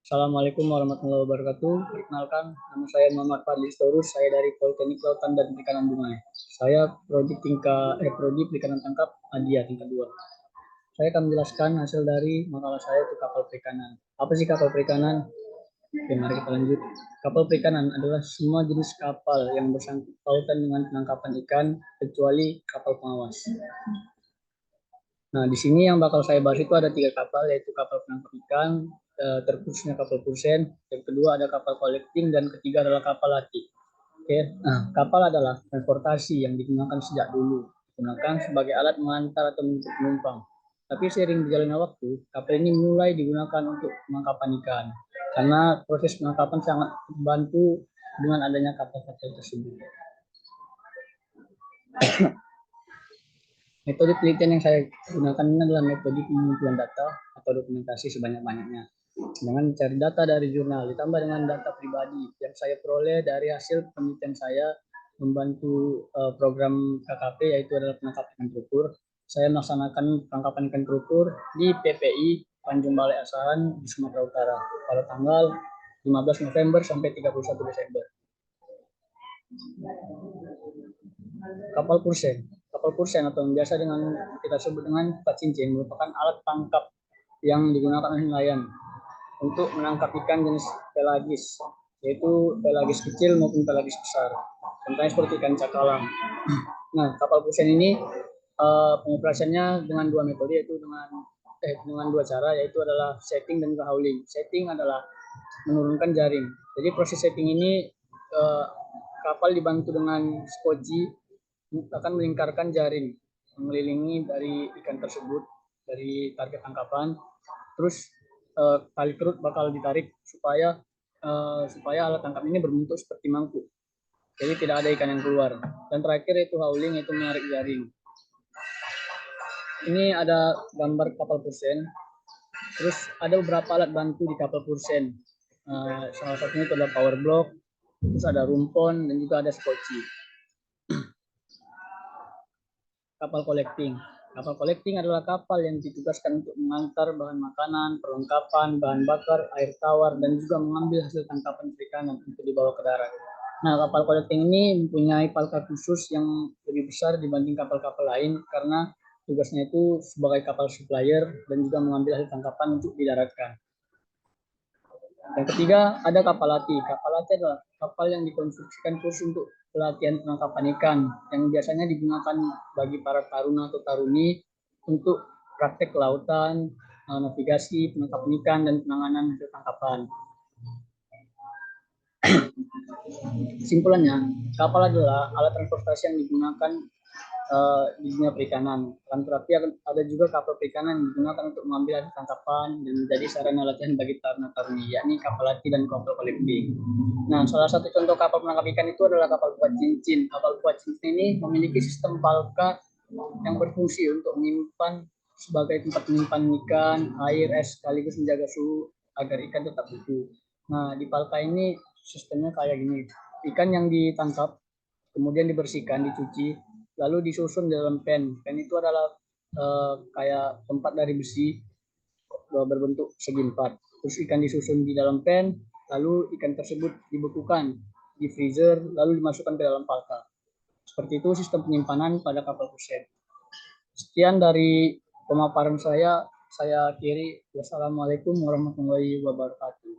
Assalamualaikum warahmatullahi wabarakatuh. Perkenalkan, nama saya Muhammad Fadli Storus. Saya dari Politeknik Kelautan dan Perikanan Dumai. Saya prodi perikanan tangkap Adia tingkat 2. Saya akan menjelaskan hasil dari makalah saya itu kapal perikanan. Apa sih kapal perikanan? Oke, mari kita lanjut. Kapal perikanan adalah semua jenis kapal yang bersangkut pautan dengan penangkapan ikan kecuali kapal pengawas. Nah, di sini yang bakal saya bahas itu ada 3 kapal, yaitu kapal penangkap ikan, terkhususnya kapal Pursen, yang kedua ada kapal collecting, dan ketiga adalah kapal latih. Oke, nah, kapal adalah transportasi yang digunakan sejak dulu, digunakan sebagai alat mengantar atau menjemput penumpang. Tapi seiring berjalannya waktu, kapal ini mulai digunakan untuk penangkapan ikan, karena proses penangkapan sangat membantu dengan adanya kapal-kapal tersebut. Metode penelitian yang saya gunakan ini adalah metode pengumpulan data atau dokumentasi sebanyak-banyaknya. Dengan mencari data dari jurnal ditambah dengan data pribadi yang saya peroleh dari hasil penelitian saya membantu program KKP, yaitu adalah penangkapan ikan terukur. Saya melaksanakan penangkapan ikan terukur di PPI Tanjung Balai Asahan di Sumatera Utara pada tanggal 15 November sampai 31 Desember. Kapal Pursen. Kapal Pursen atau yang biasa dengan kita sebut dengan cincin merupakan alat tangkap yang digunakan oleh nelayan untuk menangkap ikan jenis pelagis, yaitu pelagis kecil maupun pelagis besar. Contohnya seperti ikan cakalang. Nah, kapal Pursen ini pengoperasiannya dengan 2 metode, yaitu dengan 2 cara, yaitu adalah setting dan juga hauling. Setting adalah menurunkan jaring. Jadi proses setting ini kapal dibantu dengan skoci akan melingkarkan jaring mengelilingi dari ikan tersebut dari target tangkapan. Terus tali kerut bakal ditarik supaya alat tangkap ini berbentuk seperti mangkuk. Jadi tidak ada ikan yang keluar. Dan terakhir itu hauling, yaitu menarik jaring. Ini ada gambar kapal Pursen. Terus ada beberapa alat bantu di kapal Pursen. Salah satunya itu adalah power block, terus ada rumpon, dan juga ada skoci. Kapal collecting. Kapal collecting adalah kapal yang ditugaskan untuk mengantar bahan makanan, perlengkapan, bahan bakar, air tawar, dan juga mengambil hasil tangkapan perikanan untuk dibawa ke darat. Nah, kapal collecting ini mempunyai palka khusus yang lebih besar dibanding kapal-kapal lain karena tugasnya itu sebagai kapal supplier dan juga mengambil hasil tangkapan untuk didaratkan. Yang ketiga, ada kapal latih. Kapal latih adalah kapal yang dikonstruksikan khusus untuk pelatihan penangkapan ikan, yang biasanya digunakan bagi para taruna atau taruni untuk praktek kelautan, navigasi, penangkapan ikan, dan penanganan hasil tangkapan. Kesimpulannya, kapal adalah alat transportasi yang digunakan di dunia perikanan. Tetapi ada juga kapal perikanan yang digunakan untuk mengambil hasil tangkapan dan menjadi sarana latihan bagi taruna-taruni, yakni kapal latih dan kapal collecting. Nah, salah satu contoh kapal penangkap ikan itu adalah kapal buat cincin. Kapal buat cincin ini memiliki sistem palka yang berfungsi untuk menyimpan sebagai tempat menyimpan ikan, air, es, sekaligus menjaga suhu agar ikan tetap utuh. Nah, di palka ini sistemnya kayak gini. Ikan yang ditangkap kemudian dibersihkan, dicuci, lalu disusun dalam pen. Pen itu adalah kayak tempat dari besi berbentuk segi 4. Terus ikan disusun di dalam pen, lalu ikan tersebut dibekukan di freezer, lalu dimasukkan ke dalam palka. Seperti itu sistem penyimpanan pada kapal Pursen. Sekian dari pemaparan saya akhiri. Wassalamualaikum warahmatullahi wabarakatuh.